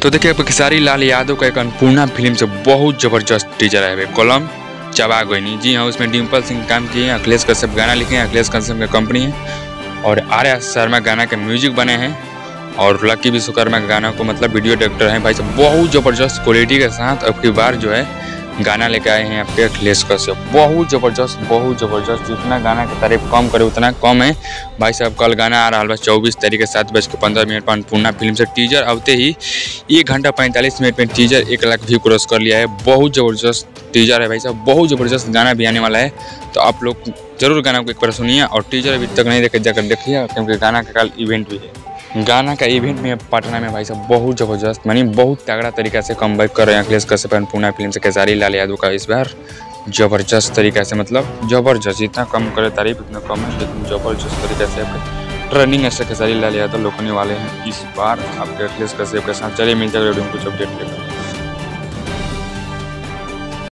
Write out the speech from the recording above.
तो देखिए अब खेसारी लाल यादव का एक अन्नपूर्णा फिल्म से बहुत ज़बरदस्त टीजर आया है। कलम चबा गोइनी, जी हाँ, उसमें डिम्पल सिंह काम किए हैं, अखिलेश कश्यप गाना लिखे हैं, अखिलेश कश्यप की कंपनी है और आर्या शर्मा गाना के म्यूजिक बने हैं और लकी विश्वकर्मा का गाना को मतलब वीडियो डायरेक्टर हैं भाई साहब। बहुत ज़बरदस्त क्वालिटी के साथ अब की बार जो है गाना लेके आए हैं आपके अखिलेश कश्यप। बहुत ज़बरदस्त, जितना गाना की तारीफ कम करे उतना कम है भाई साहब। कल गाना आ रहा है 24 तारीख के 7:15 पर अन्नपूर्णा फिल्म से टीजर आते ही 1 घंटा 45 मिनट में टीजर 1 लाख व्यू क्रॉस कर लिया है। बहुत ज़बरदस्त टीजर है भाई साहब, बहुत ज़बरदस्त गाना भी आने वाला है। तो आप लोग जरूर गाना को एक बार सुनिए और टीजर अभी तक नहीं देखे जाकर देखिए, क्योंकि गाना का कल इवेंट भी है। गाना का इवेंट में पटना में भाई साहब बहुत ज़बरदस्त मानी बहुत तगड़ा तरीका से कम बैक कर रहे हैं अखिलेश कश्यप अन्नपूर्णा फिल्म से खेसारी लाल यादव का इस बार ज़बरदस्त तरीका से, मतलब ज़बरदस्त, जितना कम करे तारीफ उतना कम है, लेकिन ज़बरदस्त तरीके से आपके ट्रेंडिंग ऐसे खेसारी लाल यादव लोग होने वाले हैं इस बार आपके अखिलेश कश्यप के साथ। चलिए मिलते हैं कुछ अपडेट लेकर।